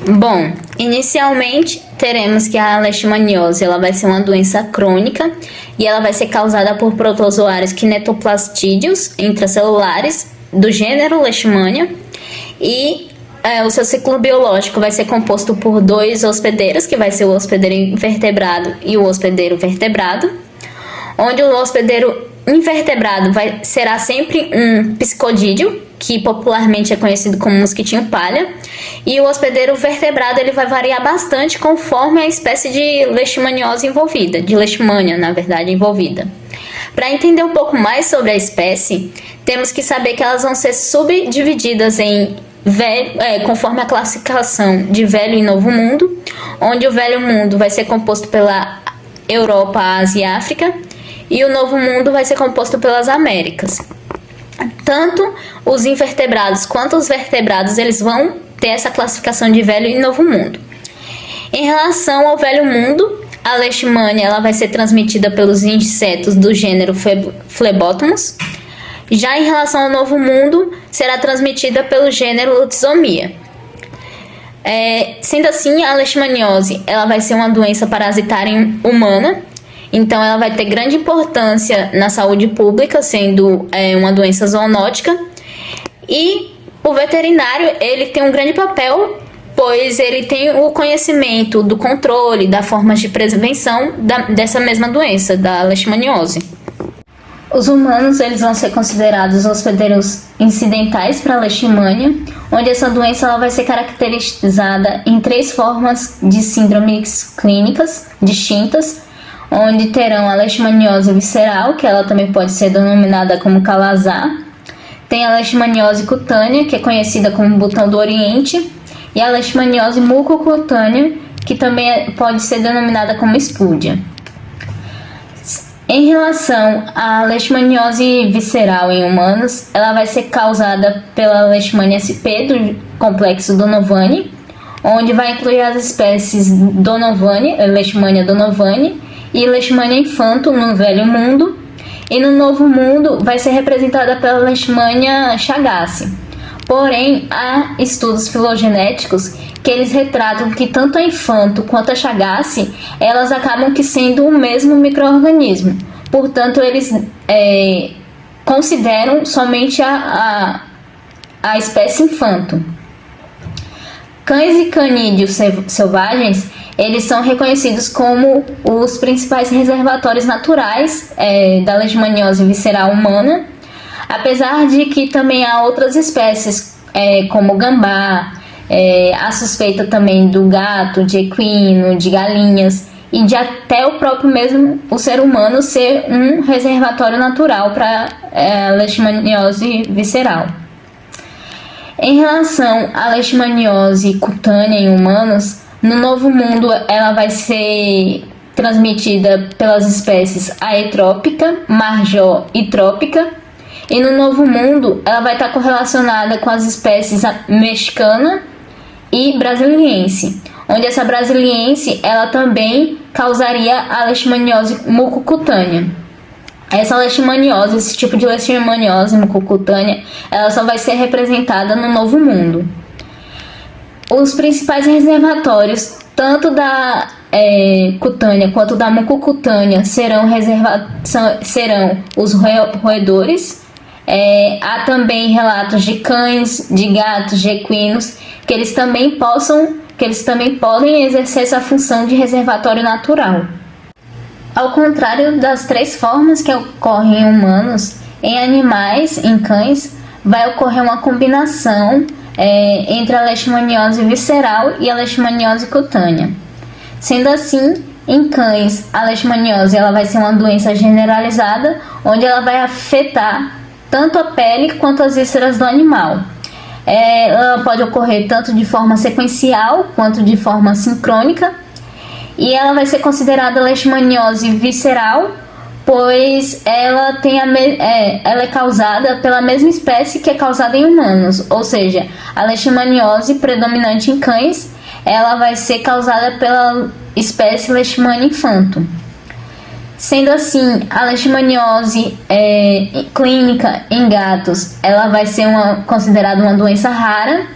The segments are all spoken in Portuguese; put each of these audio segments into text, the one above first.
Bom, inicialmente teremos que a leishmaniose ela vai ser uma doença crônica e ela vai ser causada por protozoários kinetoplastídeos intracelulares do gênero Leishmania e o seu ciclo biológico vai ser composto por dois hospedeiros, que vai ser o hospedeiro invertebrado e o hospedeiro vertebrado, onde o hospedeiro invertebrado será sempre um psicodídeo, que popularmente é conhecido como mosquitinho palha, e o hospedeiro vertebrado ele vai variar bastante conforme a espécie de leishmaniose envolvida, de leishmania, na verdade, envolvida. Para entender um pouco mais sobre a espécie, temos que saber que elas vão ser subdivididas em conforme a classificação de Velho e Novo Mundo, onde o Velho Mundo vai ser composto pela Europa, Ásia e África, e o Novo Mundo vai ser composto pelas Américas. Tanto os invertebrados quanto os vertebrados eles vão ter essa classificação de Velho e Novo Mundo. Em relação ao Velho Mundo, a leishmania ela vai ser transmitida pelos insetos do gênero Phlebotomus. Já em relação ao Novo Mundo, será transmitida pelo gênero Lutzomia. Sendo assim, a leishmaniose ela vai ser uma doença parasitária humana, então ela vai ter grande importância na saúde pública, sendo uma doença zoonótica. E o veterinário ele tem um grande papel, pois ele tem o conhecimento do controle, das formas de prevenção dessa mesma doença, da leishmaniose. Os humanos eles vão ser considerados hospedeiros incidentais para a leishmania, onde essa doença ela vai ser caracterizada em 3 formas de síndromes clínicas distintas, onde terão a leishmaniose visceral, que ela também pode ser denominada como calazar, tem a leishmaniose cutânea, que é conhecida como botão do Oriente, e a leishmaniose mucocutânea, que também pode ser denominada como espúdia. Em relação à leishmaniose visceral em humanos, ela vai ser causada pela Leishmania sp do complexo Donovani, onde vai incluir as espécies Donovani, Leishmania donovani e Leishmania infanto no Velho Mundo, e no Novo Mundo vai ser representada pela Leishmania chagassi. Porém, há estudos filogenéticos que eles retratam que tanto a infanto quanto a chagassi, elas acabam que sendo o mesmo micro-organismo. Portanto, eles consideram somente a espécie infanto. Cães e canídeos selvagens, eles são reconhecidos como os principais reservatórios naturais da leishmaniose visceral humana, apesar de que também há outras espécies, como o gambá, a suspeita também do gato, de equino, de galinhas e de até o próprio mesmo o ser humano ser um reservatório natural para a leishmaniose visceral. Em relação à leishmaniose cutânea em humanos, no Novo Mundo ela vai ser transmitida pelas espécies aetrópica, marjó e trópica, e no Novo Mundo ela vai estar correlacionada com as espécies mexicana e brasiliense, onde essa brasiliense ela também causaria a leishmaniose mucocutânea. Essa leishmaniose, esse tipo de leishmaniose mucocutânea, ela só vai ser representada no Novo Mundo. Os principais reservatórios, tanto da cutânea quanto da mucocutânea, serão os roedores. Há também relatos de cães, de gatos, de equinos, que eles também podem exercer essa função de reservatório natural. Ao contrário das 3 formas que ocorrem em humanos, em animais, em cães, vai ocorrer uma combinação entre a leishmaniose visceral e a leishmaniose cutânea. Sendo assim, em cães, a leishmaniose ela vai ser uma doença generalizada, onde ela vai afetar tanto a pele quanto as vísceras do animal. Ela pode ocorrer tanto de forma sequencial quanto de forma sincrônica, e ela vai ser considerada leishmaniose visceral, pois ela é causada pela mesma espécie que é causada em humanos, ou seja, a leishmaniose predominante em cães, ela vai ser causada pela espécie Leishmania infanto. Sendo assim, a leishmaniose clínica em gatos, ela vai ser considerada uma doença rara.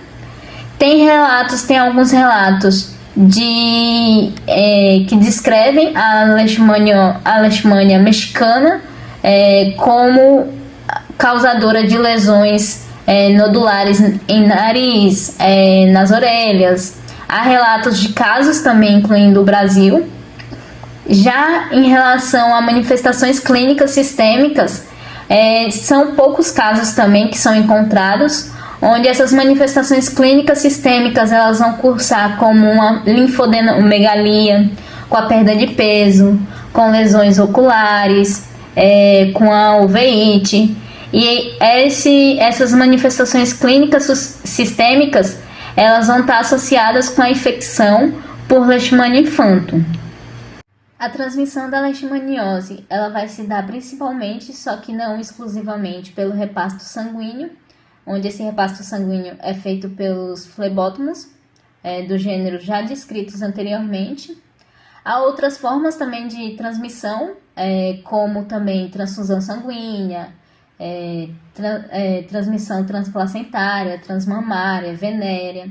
Tem alguns relatos que descrevem a leishmania mexicana como causadora de lesões nodulares em nariz, nas orelhas. Há relatos de casos também, incluindo o Brasil. Já em relação a manifestações clínicas sistêmicas, são poucos casos também que são encontrados, onde essas manifestações clínicas sistêmicas elas vão cursar como uma linfodenomegalia, com a perda de peso, com lesões oculares, com a uveíte. E essas manifestações clínicas sistêmicas elas vão estar associadas com a infecção por Leishmania infantum. A transmissão da leishmaniose ela vai se dar principalmente, só que não exclusivamente, pelo repasto sanguíneo, onde esse repasto sanguíneo é feito pelos flebótomos, do gênero já descritos anteriormente. Há outras formas também de transmissão, como também transfusão sanguínea, transmissão transplacentária, transmamária, venérea.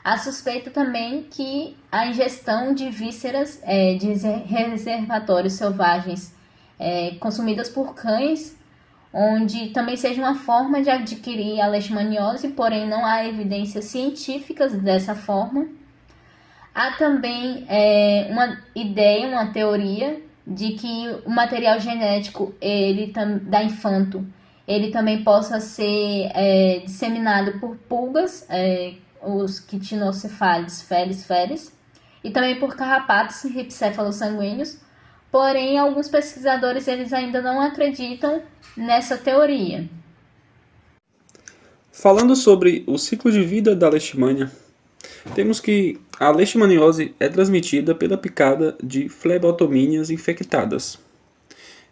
Há suspeita também que a ingestão de vísceras de reservatórios selvagens consumidas por cães, onde também seja uma forma de adquirir a leishmaniose, porém não há evidências científicas dessa forma. Há também uma teoria de que o material genético da infanto ele também possa ser disseminado por pulgas, os quitinocefálides felis, e também por carrapatos ripséfalos sanguíneos. Porém, alguns pesquisadores eles ainda não acreditam nessa teoria. Falando sobre o ciclo de vida da leishmania, temos que a leishmaniose é transmitida pela picada de flebotomíneas infectadas.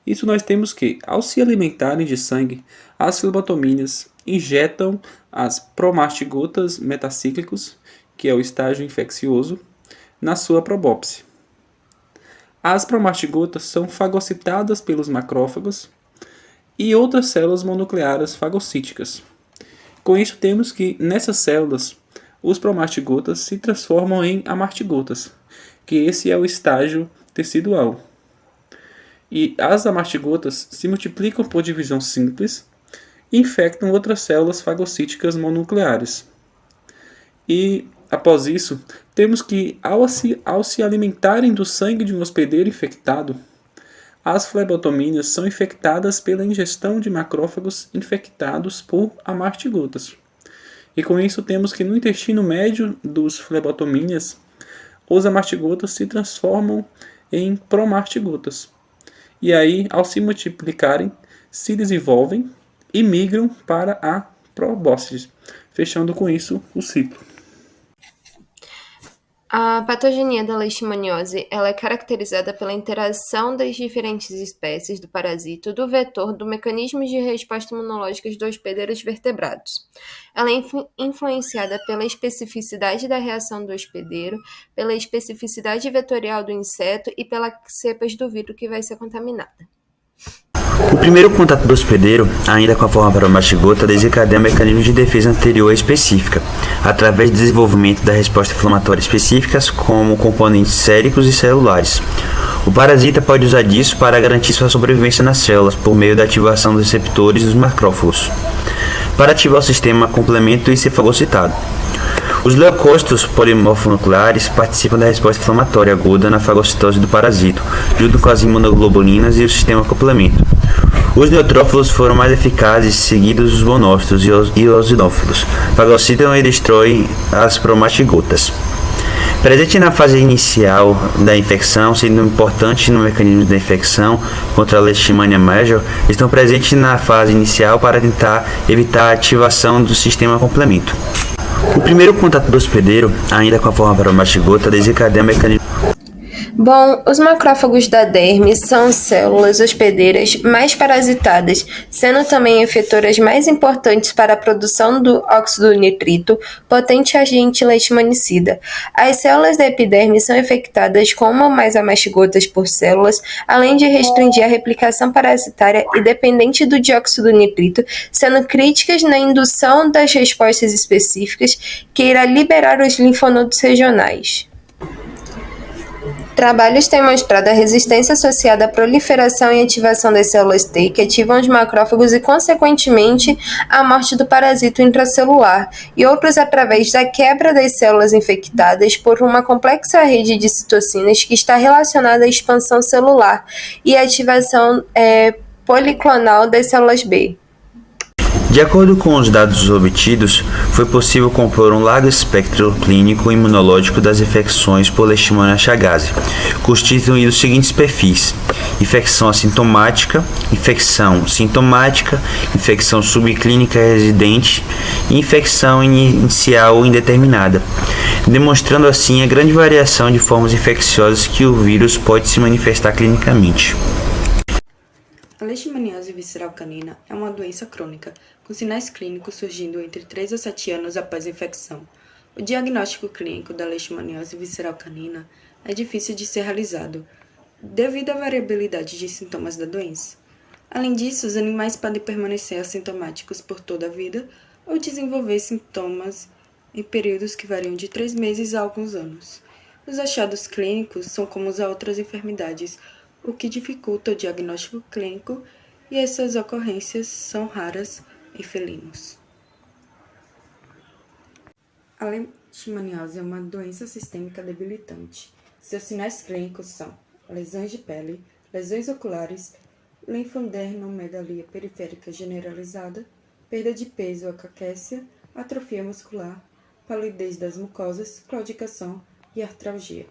Isso nós temos que, ao se alimentarem de sangue, as flebotomíneas injetam as promastigotas metacíclicos, que é o estágio infeccioso, na sua probópsia. As promastigotas são fagocitadas pelos macrófagos e outras células mononucleares fagocíticas. Com isso, temos que, nessas células, os promastigotas se transformam em amartigotas, que esse é o estágio tecidual. E as amartigotas se multiplicam por divisão simples e infectam outras células fagocíticas mononucleares. E, após isso, temos que, ao se alimentarem do sangue de um hospedeiro infectado, as flebotomíneas são infectadas pela ingestão de macrófagos infectados por amartigotas. E com isso temos que no intestino médio dos flebotomíneas, os amartigotas se transformam em promartigotas. E aí, ao se multiplicarem, se desenvolvem e migram para a probóscide, fechando com isso o ciclo. A patogenia da leishmaniose ela é caracterizada pela interação das diferentes espécies do parasito do vetor do mecanismo de resposta imunológica dos hospedeiros vertebrados. Ela é influenciada pela especificidade da reação do hospedeiro, pela especificidade vetorial do inseto e pelas cepas do vírus que vai ser contaminada. O primeiro contato do hospedeiro, ainda com a forma paromastigota, desencadeia um mecanismo de defesa anterior específica, através do desenvolvimento da resposta inflamatória específicas, como componentes séricos e celulares. O parasita pode usar disso para garantir sua sobrevivência nas células, por meio da ativação dos receptores dos macrófagos, para ativar o sistema complemento e ser fagocitado. Os leucócitos polimorfonucleares participam da resposta inflamatória aguda na fagocitose do parasito, junto com as imunoglobulinas e o sistema complemento. Os neutrófilos foram mais eficazes, seguidos os monócitos e os eosinófilos. Fagocitam e destroem as promastigotas. Presente na fase inicial da infecção, sendo importante no mecanismo da infecção contra a Leishmania major, estão presentes na fase inicial para tentar evitar a ativação do sistema complemento. O primeiro contato do hospedeiro, ainda com a forma paromastigota, desencadeia o mecanismo. Bom, os macrófagos da derme são células hospedeiras mais parasitadas, sendo também efetoras mais importantes para a produção do óxido nitrito, potente agente leishmanicida. As células da epiderme são infectadas com uma ou mais amastigotas por células, além de restringir a replicação parasitária e dependente do dióxido nitrito, sendo críticas na indução das respostas específicas que irá liberar os linfonodos regionais. Trabalhos têm mostrado a resistência associada à proliferação e ativação das células T, que ativam os macrófagos e, consequentemente, a morte do parasito intracelular, e outros através da quebra das células infectadas por uma complexa rede de citocinas que está relacionada à expansão celular e à ativação policlonal das células B. De acordo com os dados obtidos, foi possível compor um largo espectro clínico e imunológico das infecções por Leishmania chagas, constituindo os seguintes perfis: infecção assintomática, infecção sintomática, infecção subclínica residente e infecção inicial indeterminada, demonstrando assim a grande variação de formas infecciosas que o vírus pode se manifestar clinicamente. A leishmaniose visceral canina é uma doença crônica, com sinais clínicos surgindo entre 3 a 7 anos após a infecção. O diagnóstico clínico da leishmaniose visceral canina é difícil de ser realizado, devido à variabilidade de sintomas da doença. Além disso, os animais podem permanecer assintomáticos por toda a vida ou desenvolver sintomas em períodos que variam de 3 meses a alguns anos. Os achados clínicos são comuns a outras enfermidades, o que dificulta o diagnóstico clínico, e essas ocorrências são raras em felinos. A leishmaniose é uma doença sistêmica debilitante. Seus sinais clínicos são lesões de pele, lesões oculares, linfadenomegalia periférica generalizada, perda de peso ou caquécia, atrofia muscular, palidez das mucosas, claudicação e artralgia.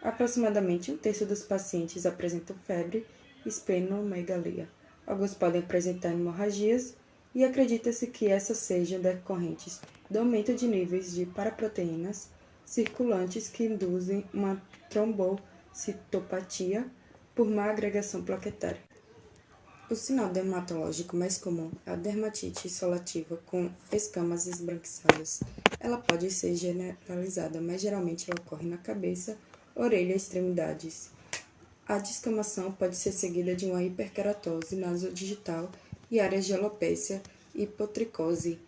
Aproximadamente 1/3 dos pacientes apresentam febre e esplenomegalia. Alguns podem apresentar hemorragias e acredita-se que essas sejam decorrentes do aumento de níveis de paraproteínas circulantes que induzem uma trombocitopatia por má agregação plaquetária. O sinal dermatológico mais comum é a dermatite insolativa com escamas esbranquiçadas. Ela pode ser generalizada, mas geralmente ela ocorre na cabeça, orelha e extremidades. A descamação pode ser seguida de uma hiperkeratose nasodigital e áreas de alopécia e hipotricose.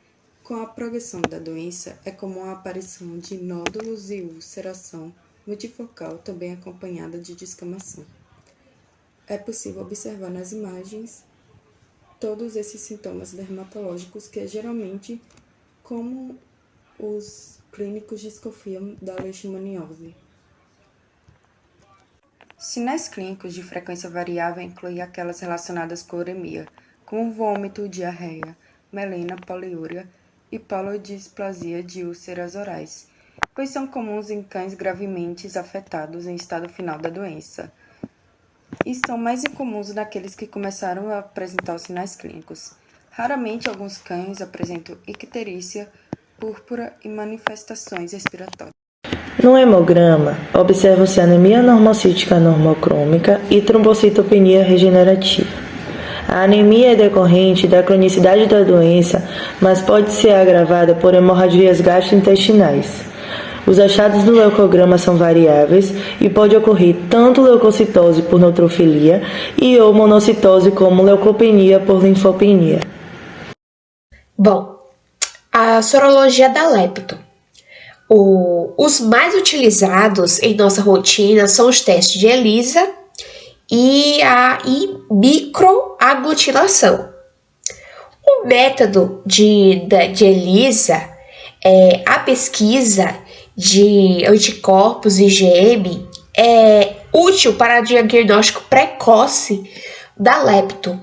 Com a progressão da doença, é comum a aparição de nódulos e ulceração multifocal, também acompanhada de descamação. É possível observar nas imagens todos esses sintomas dermatológicos que geralmente como os clínicos desconfiam da leishmaniose. Sinais clínicos de frequência variável incluem aquelas relacionadas com uremia, como vômito, diarreia, melena, poliúria e polidisplasia de úlceras orais, pois são comuns em cães gravemente afetados em estado final da doença, e são mais incomuns naqueles que começaram a apresentar os sinais clínicos. Raramente, alguns cães apresentam icterícia, púrpura e manifestações respiratórias. No hemograma, observa-se anemia normocítica normocrômica e trombocitopenia regenerativa. A anemia é decorrente da cronicidade da doença, mas pode ser agravada por hemorragias gastrointestinais. Os achados do leucograma são variáveis e pode ocorrer tanto leucocitose por neutrofilia e ou monocitose como leucopenia por linfopenia. Bom, a sorologia da lepto. Os mais utilizados em nossa rotina são os testes de ELISA e a microaglutinação. O método de ELISA a pesquisa de anticorpos IgM é útil para diagnóstico precoce da lepto,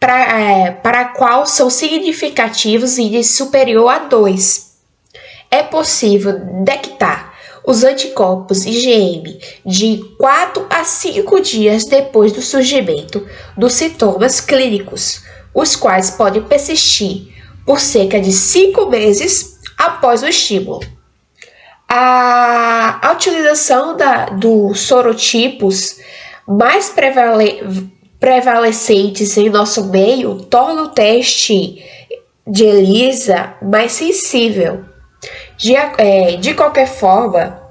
para a qual são significativos índices superior a 2. É possível detectar os anticorpos IgM de 4 a 5 dias depois do surgimento dos sintomas clínicos, os quais podem persistir por cerca de 5 meses após o estímulo. A utilização dos sorotipos mais prevalecentes em nosso meio torna o teste de ELISA mais sensível. De qualquer forma,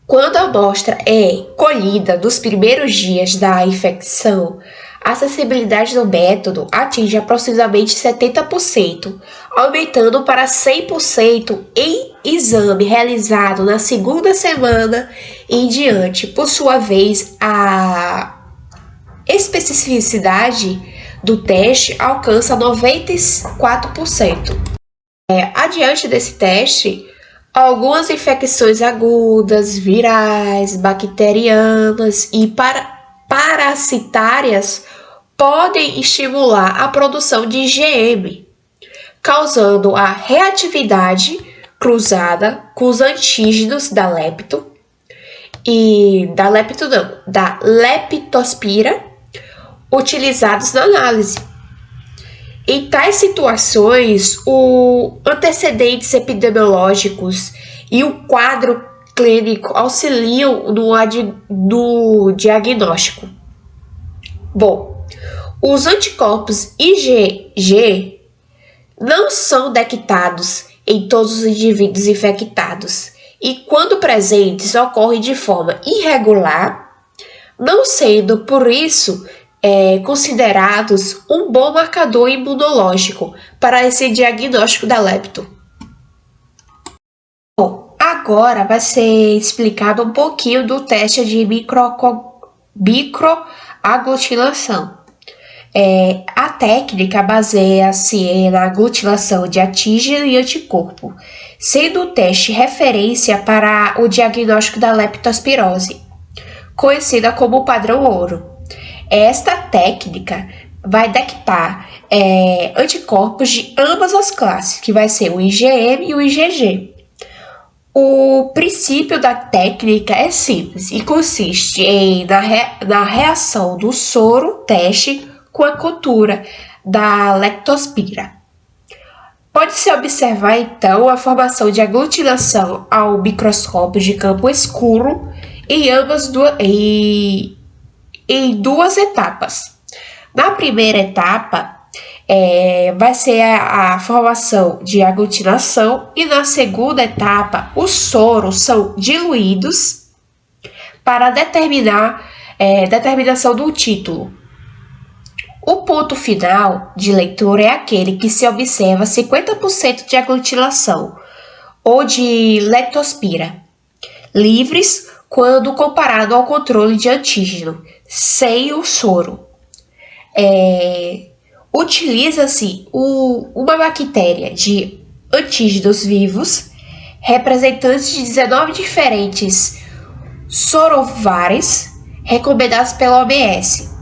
quando a amostra é colhida nos primeiros dias da infecção, a sensibilidade do método atinge aproximadamente 70%, aumentando para 100% em exame realizado na segunda semana em diante. Por sua vez, a especificidade do teste alcança 94%. Adiante desse teste, algumas infecções agudas, virais, bacterianas e parasitárias podem estimular a produção de IgM, causando a reatividade cruzada com os antígenos da leptospira utilizados na análise. Em tais situações, os antecedentes epidemiológicos e o quadro clínico auxiliam no diagnóstico. Bom, os anticorpos IgG não são detectados em todos os indivíduos infectados e, quando presentes, ocorrem de forma irregular, não sendo, por isso, considerados um bom marcador imunológico para esse diagnóstico da lepto. Bom, agora vai ser explicado um pouquinho do teste de microaglutinação. A técnica baseia-se na aglutinação de antígeno e anticorpo, sendo o teste referência para o diagnóstico da leptospirose, conhecida como padrão ouro. Esta técnica vai detectar anticorpos de ambas as classes, que vai ser o IgM e o IgG. O princípio da técnica é simples e consiste na reação do soro-teste com a cultura da leptospira. Pode-se observar, então, a formação de aglutinação ao microscópio de campo escuro em duas etapas. Na primeira etapa, vai ser a formação de aglutinação e na segunda etapa, os soros são diluídos para determinação do título. O ponto final de leitura é aquele que se observa 50% de aglutinação ou de leptospira livres quando comparado ao controle de antígeno, sem o soro. Utiliza-se uma bactéria de antígenos vivos, representantes de 19 diferentes sorovares recomendados pela OMS.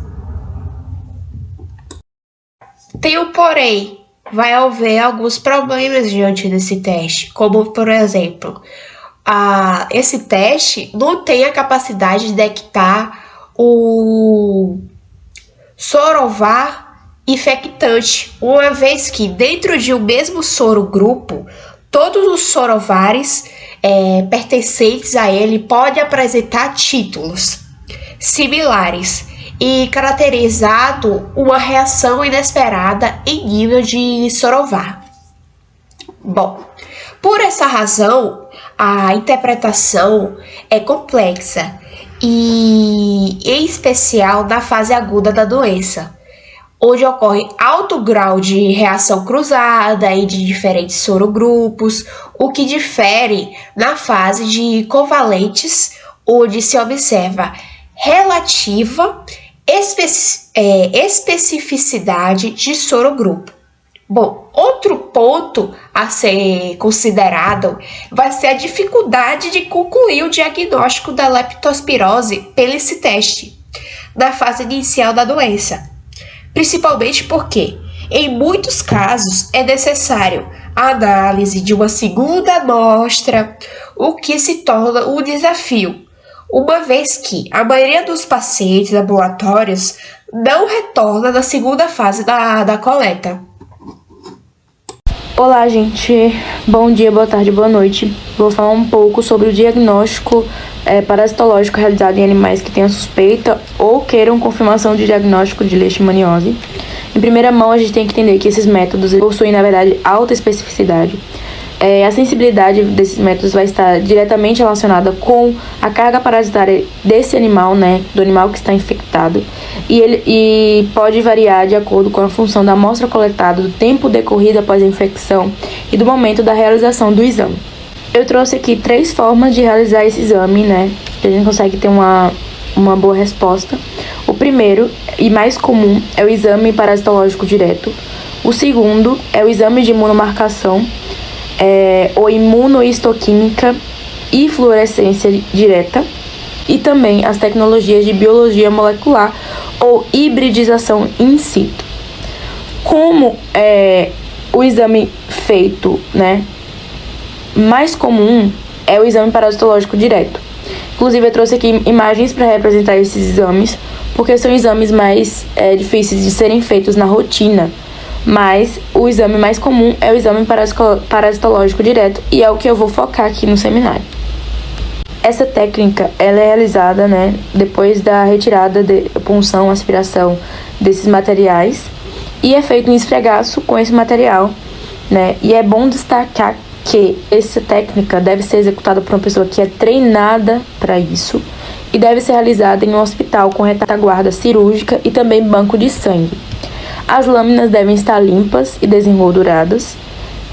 Tem um porém, vai haver alguns problemas diante desse teste, como, por exemplo, esse teste não tem a capacidade de detectar o sorovar infectante, uma vez que dentro de um mesmo sorogrupo, todos os sorovares pertencentes a ele podem apresentar títulos similares e caracterizado uma reação inesperada em nível de sorovar. Bom, por essa razão, a interpretação é complexa e, em especial, na fase aguda da doença, onde ocorre alto grau de reação cruzada e de diferentes sorogrupos, o que difere na fase de covalentes, onde se observa relativa especificidade de sorogrupo. Bom, outro ponto a ser considerado vai ser a dificuldade de concluir o diagnóstico da leptospirose pelo esse teste na fase inicial da doença, principalmente porque, em muitos casos, é necessário a análise de uma segunda amostra, o que se torna um desafio, uma vez que a maioria dos pacientes ambulatórios não retorna na segunda fase da coleta. Olá, gente. Bom dia, boa tarde, boa noite. Vou falar um pouco sobre o diagnóstico parasitológico realizado em animais que tenham suspeita ou queiram confirmação de diagnóstico de leishmaniose. Em primeira mão, a gente tem que entender que esses métodos possuem, na verdade, alta especificidade. A sensibilidade desses métodos vai estar diretamente relacionada com a carga parasitária desse animal, né, do animal que está infectado, e pode variar de acordo com a função da amostra coletada, do tempo decorrido após a infecção e do momento da realização do exame. Eu trouxe aqui 3 formas de realizar esse exame, né, que a gente consegue ter uma boa resposta. O primeiro e mais comum é o exame parasitológico direto. O segundo é o exame de imunomarcação, ou imunohistoquímica e fluorescência direta, e também as tecnologias de biologia molecular ou hibridização in situ. Como o exame feito, né, mais comum é o exame parasitológico direto. Inclusive, eu trouxe aqui imagens para representar esses exames, porque são exames mais difíceis de serem feitos na rotina. Mas o exame mais comum é o exame parasitológico direto, e é o que eu vou focar aqui no seminário. Essa técnica ela é realizada, né, depois da retirada de punção, aspiração desses materiais, e é feito um esfregaço com esse material, né, e é bom destacar que essa técnica deve ser executada por uma pessoa que é treinada para isso, e deve ser realizada em um hospital com retaguarda cirúrgica e também banco de sangue. As lâminas devem estar limpas e desengolduradas.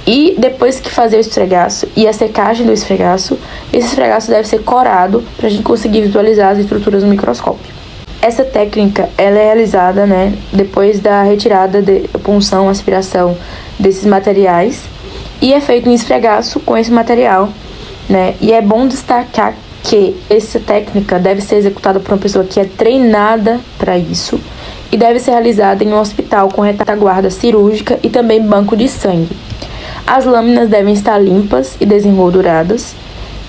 E depois que fazer o esfregaço e a secagem do esfregaço, esse esfregaço deve ser corado para a gente conseguir visualizar as estruturas no microscópio. Essa técnica ela é realizada, né, depois da retirada de punção, aspiração desses materiais, e é feito um esfregaço com esse material, né, e é bom destacar que essa técnica deve ser executada por uma pessoa que é treinada para isso, e deve ser realizada em um hospital com retaguarda cirúrgica e também banco de sangue. As lâminas devem estar limpas e desengolduradas.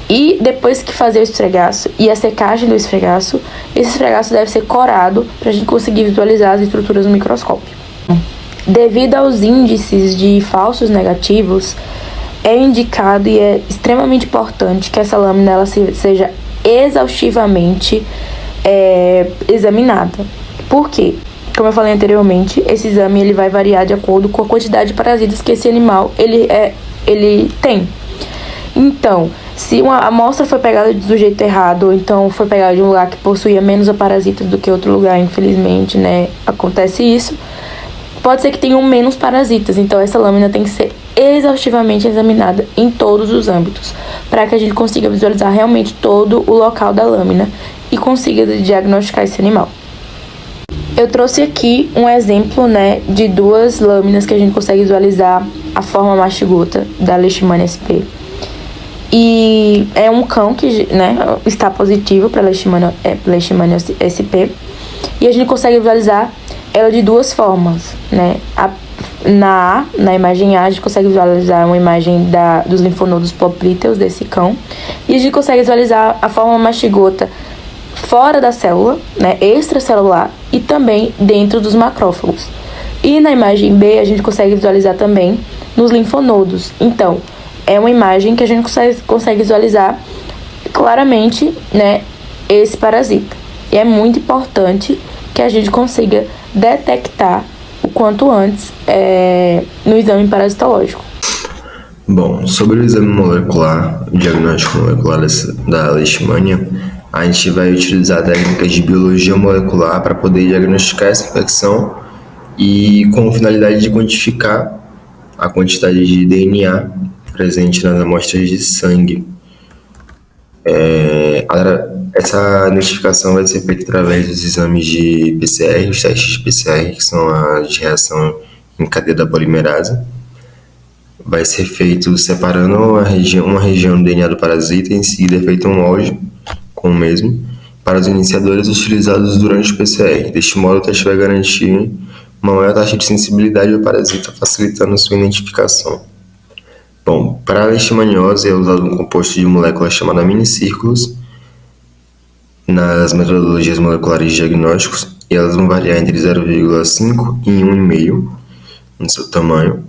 E depois que fazer o esfregaço e a secagem do esfregaço, esse esfregaço deve ser corado para a gente conseguir visualizar as estruturas no microscópio. Devido aos índices de falsos negativos, é indicado e é extremamente importante que essa lâmina ela seja exaustivamente examinada. Por quê? Como eu falei anteriormente, esse exame ele vai variar de acordo com a quantidade de parasitas que esse animal ele tem. Então, se uma amostra foi pegada do jeito errado, ou então foi pegada de um lugar que possuía menos parasitas do que outro lugar, infelizmente, né, acontece isso, pode ser que tenham menos parasitas. Então, essa lâmina tem que ser exaustivamente examinada em todos os âmbitos, para que a gente consiga visualizar realmente todo o local da lâmina e consiga diagnosticar esse animal. Eu trouxe aqui um exemplo, né, de 2 lâminas que a gente consegue visualizar a forma mastigota da Leishmania SP. E é um cão que, né, está positivo para Leishmania SP. E a gente consegue visualizar ela de 2 formas, né? Na imagem A, a gente consegue visualizar uma imagem dos linfonodos poplíteos desse cão. E a gente consegue visualizar a forma mastigota fora da célula, né, extracelular, e também dentro dos macrófagos. E na imagem B a gente consegue visualizar também nos linfonodos. Então, é uma imagem que a gente consegue visualizar claramente, né, esse parasita. E é muito importante que a gente consiga detectar o quanto antes no exame parasitológico. Bom, sobre o exame molecular, o diagnóstico molecular da leishmania, a gente vai utilizar técnicas de biologia molecular para poder diagnosticar essa infecção e com finalidade de quantificar a quantidade de DNA presente nas amostras de sangue. Essa identificação vai ser feita através dos exames de PCR, os testes de PCR, que são a de reação em cadeia da polimerase. Vai ser feito separando uma região do DNA do parasita, e em seguida é feito um molde com o mesmo para os iniciadores utilizados durante o PCR. Deste modo, o teste vai garantir uma maior taxa de sensibilidade ao parasita, facilitando sua identificação. Bom, para a leishmaniose é usado um composto de moléculas chamado minicírculos nas metodologias moleculares de diagnósticos, e elas vão variar entre 0,5 e 1,5 no seu tamanho.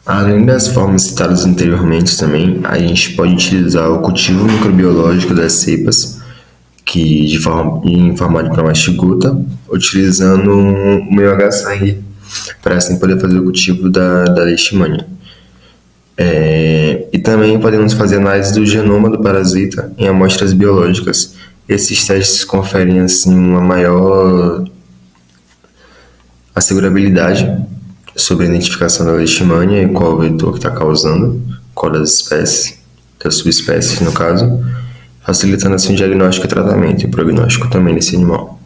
Além das formas citadas anteriormente também, a gente pode utilizar o cultivo microbiológico das cepas, que em formato de plastigota, utilizando o meio H-sangue, para assim poder fazer o cultivo da leishmania. E também podemos fazer análise do genoma do parasita em amostras biológicas. Esses testes conferem assim uma maior assegurabilidade sobre a identificação da leishmania e qual o vetor que está causando, qual das espécies, das subespécies no caso, facilitando assim o diagnóstico e tratamento e o prognóstico também desse animal.